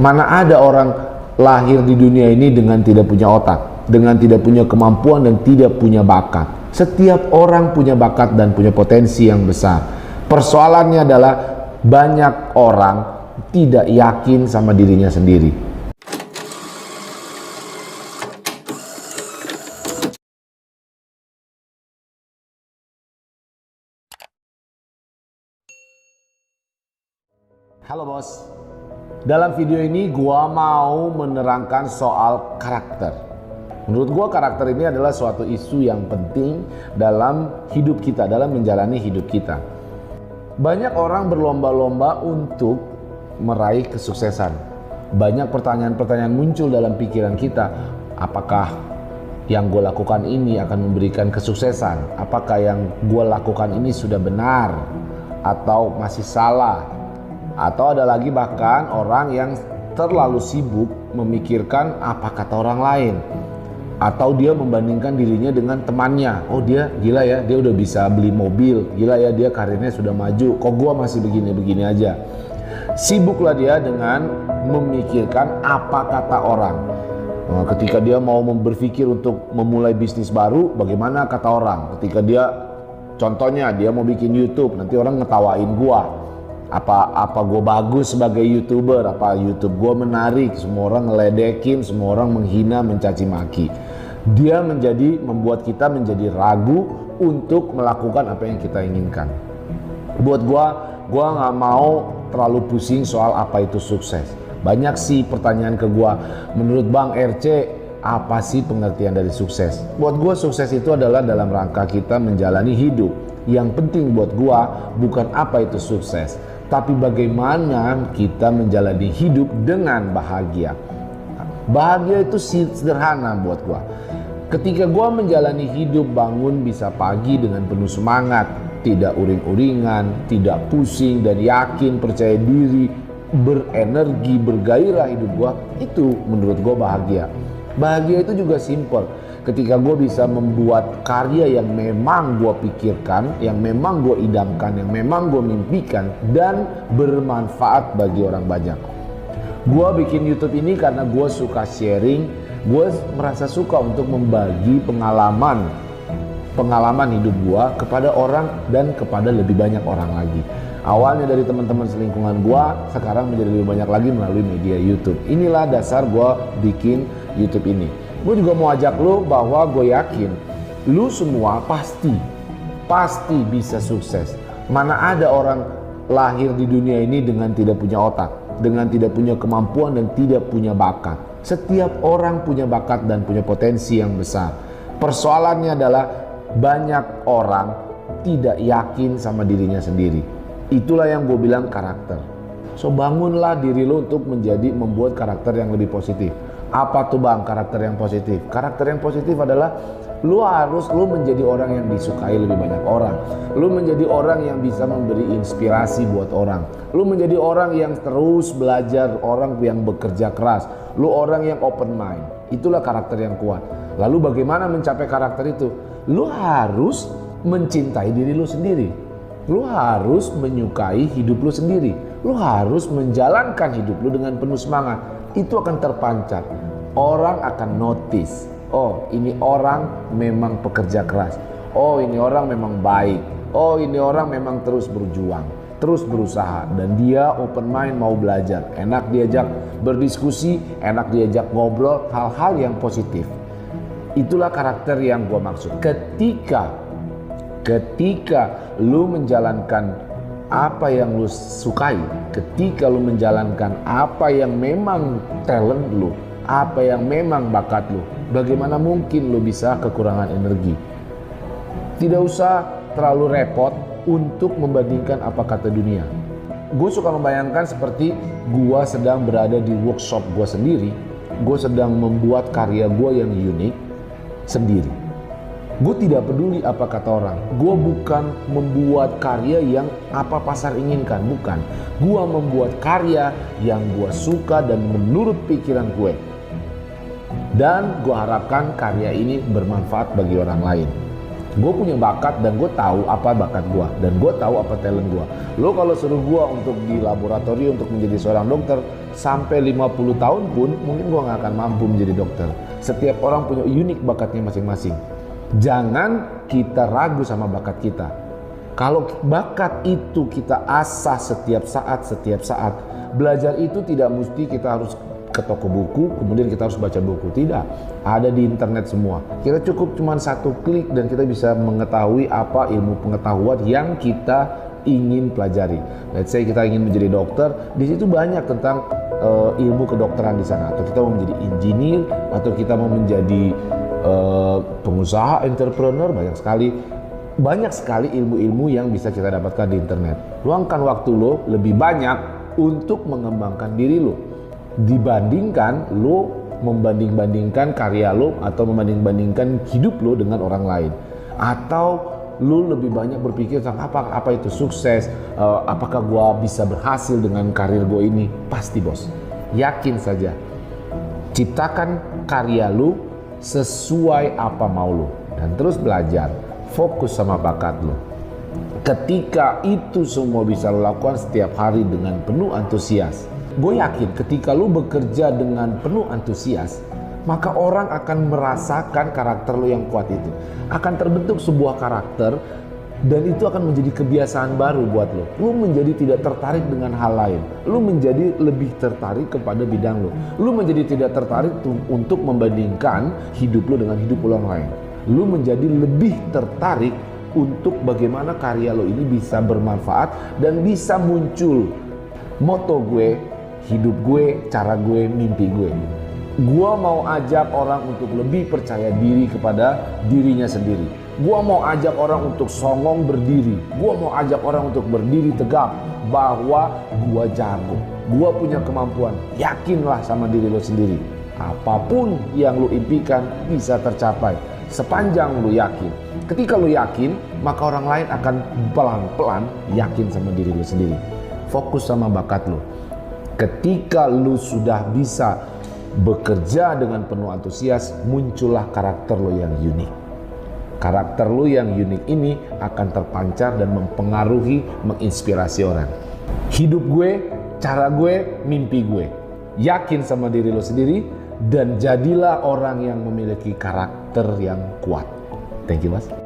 Mana ada orang lahir di dunia ini dengan tidak punya otak, dengan tidak punya kemampuan dan tidak punya bakat. Setiap orang punya bakat dan punya potensi yang besar. Persoalannya adalah banyak orang tidak yakin sama dirinya sendiri. Halo bos, dalam video ini gua mau menerangkan soal karakter. Menurut gua karakter ini adalah suatu isu yang penting dalam hidup kita, dalam menjalani hidup kita. Banyak orang berlomba-lomba untuk meraih kesuksesan. Banyak pertanyaan-pertanyaan muncul dalam pikiran kita. Apakah yang gue lakukan ini akan memberikan kesuksesan? Apakah yang gue lakukan ini sudah benar atau masih salah? Atau ada lagi bahkan orang yang terlalu sibuk memikirkan apa kata orang lain. Atau dia membandingkan dirinya dengan temannya. Oh dia gila ya, dia udah bisa beli mobil. Gila ya, dia karirnya sudah maju. Kok gua masih begini-begini aja. Sibuklah dia dengan memikirkan apa kata orang. Ketika dia mau berpikir untuk memulai bisnis baru, bagaimana kata orang. Ketika dia, contohnya dia mau bikin YouTube, nanti orang ngetawain gua. Apa gue bagus sebagai YouTuber, apa YouTube gue menarik, semua orang ngeledekin, semua orang menghina, mencaci maki. Dia membuat kita menjadi ragu untuk melakukan apa yang kita inginkan. Buat gue nggak mau terlalu pusing soal apa itu sukses. Banyak sih pertanyaan ke gue, menurut Bang RC apa sih pengertian dari sukses? Buat gue sukses itu adalah dalam rangka kita menjalani hidup. Yang penting buat gue bukan apa itu sukses, tapi bagaimana kita menjalani hidup dengan bahagia. Bahagia itu sederhana buat gua. Ketika gua menjalani hidup, bangun bisa pagi dengan penuh semangat, tidak uring-uringan, tidak pusing dan yakin, percaya diri, berenergi, bergairah hidup gua, itu menurut gua bahagia. Bahagia itu juga simple. Ketika gue bisa membuat karya yang memang gue pikirkan, yang memang gue idamkan, yang memang gue mimpikan, dan bermanfaat bagi orang banyak. Gue bikin YouTube ini karena gue suka sharing, gue merasa suka untuk membagi pengalaman hidup gue kepada orang dan kepada lebih banyak orang lagi. Awalnya dari teman-teman selingkungan gue, sekarang menjadi lebih banyak lagi melalui media YouTube. Inilah dasar gue bikin YouTube ini. Gue juga mau ajak lo bahwa gue yakin lo semua pasti bisa sukses. Mana ada orang lahir di dunia ini dengan tidak punya otak, dengan tidak punya kemampuan dan tidak punya bakat. Setiap orang punya bakat dan punya potensi yang besar. Persoalannya adalah banyak orang tidak yakin sama dirinya sendiri. Itulah yang gue bilang karakter. So bangunlah diri lo untuk membuat karakter yang lebih positif. Apa tuh bang karakter yang positif? Karakter yang positif adalah lu menjadi orang yang disukai lebih banyak orang. Lu menjadi orang yang bisa memberi inspirasi buat orang. Lu menjadi orang yang terus belajar, orang yang bekerja keras. Lu orang yang open mind. Itulah karakter yang kuat. Lalu bagaimana mencapai karakter itu? Lu harus mencintai diri lu sendiri. Lu harus menyukai hidup lu sendiri. Lu harus menjalankan hidup lu dengan penuh semangat. Itu akan terpancar. Orang akan notice. Oh, ini orang memang pekerja keras. Oh, ini orang memang baik. Oh, ini orang memang terus berjuang, terus berusaha, dan dia open mind, mau belajar. Enak diajak berdiskusi, enak diajak ngobrol, hal-hal yang positif. Itulah karakter yang gue maksud. Ketika lu menjalankan apa yang lu sukai, ketika lu menjalankan apa yang memang talent lu, apa yang memang bakat lu, bagaimana mungkin lu bisa kekurangan energi? Tidak usah terlalu repot untuk membandingkan apa kata dunia. Gue suka membayangkan seperti gue sedang berada di workshop gue sendiri, gue sedang membuat karya gue yang unik sendiri. Gue tidak peduli apa kata orang. Gue bukan membuat karya yang apa pasar inginkan, bukan. Gue membuat karya yang gue suka dan menurut pikiran gue. Dan gue harapkan karya ini bermanfaat bagi orang lain. Gue punya bakat dan gue tahu apa bakat gue, dan gue tahu apa talent gue. Lo kalau suruh gue untuk di laboratorium untuk menjadi seorang dokter, sampai 50 tahun pun mungkin gue gak akan mampu menjadi dokter. Setiap orang punya unik bakatnya masing-masing. Jangan kita ragu sama bakat kita. Kalau bakat itu kita asah setiap saat, belajar itu tidak mesti kita harus ke toko buku, kemudian kita harus baca buku. Tidak, ada di internet semua. Kita cukup cuma satu klik dan kita bisa mengetahui apa ilmu pengetahuan yang kita ingin pelajari. Let's say kita ingin menjadi dokter, di situ banyak tentang ilmu kedokteran di sana. Atau kita mau menjadi engineer, atau kita mau menjadi pengusaha, entrepreneur, banyak sekali ilmu-ilmu yang bisa kita dapatkan di internet. Luangkan waktu lo lebih banyak untuk mengembangkan diri lo, dibandingkan lo membanding-bandingkan karya lo atau membanding-bandingkan hidup lo dengan orang lain. Atau lu lebih banyak berpikir tentang apa itu sukses, apakah gua bisa berhasil dengan karir gua ini. Pasti bos, yakin saja, ciptakan karya lu sesuai apa mau lu dan terus belajar, fokus sama bakat lu. Ketika itu semua bisa lu lakukan setiap hari dengan penuh antusias, gue yakin ketika lu bekerja dengan penuh antusias, maka orang akan merasakan karakter lo yang kuat itu. Akan terbentuk sebuah karakter dan itu akan menjadi kebiasaan baru buat lo. Lo menjadi tidak tertarik dengan hal lain. Lo menjadi lebih tertarik kepada bidang lo. Lo menjadi tidak tertarik untuk membandingkan hidup lo dengan hidup orang lain. Lo menjadi lebih tertarik untuk bagaimana karya lo ini bisa bermanfaat dan bisa muncul. Moto gue, hidup gue, cara gue, mimpi gue. Gua mau ajak orang untuk lebih percaya diri kepada dirinya sendiri. Gua mau ajak orang untuk songong berdiri. Gua mau ajak orang untuk berdiri tegak bahwa gua jago. Gua punya kemampuan. Yakinlah sama diri lo sendiri. Apapun yang lo impikan bisa tercapai sepanjang lo yakin. Ketika lo yakin, maka orang lain akan pelan-pelan yakin sama diri lo sendiri. Fokus sama bakat lo. Ketika lo sudah bisa bekerja dengan penuh antusias, muncullah karakter lo yang unik. Karakter lo yang unik ini akan terpancar dan mempengaruhi, menginspirasi orang. Hidup gue, cara gue, mimpi gue. Yakin sama diri lo sendiri dan jadilah orang yang memiliki karakter yang kuat. Thank you mas.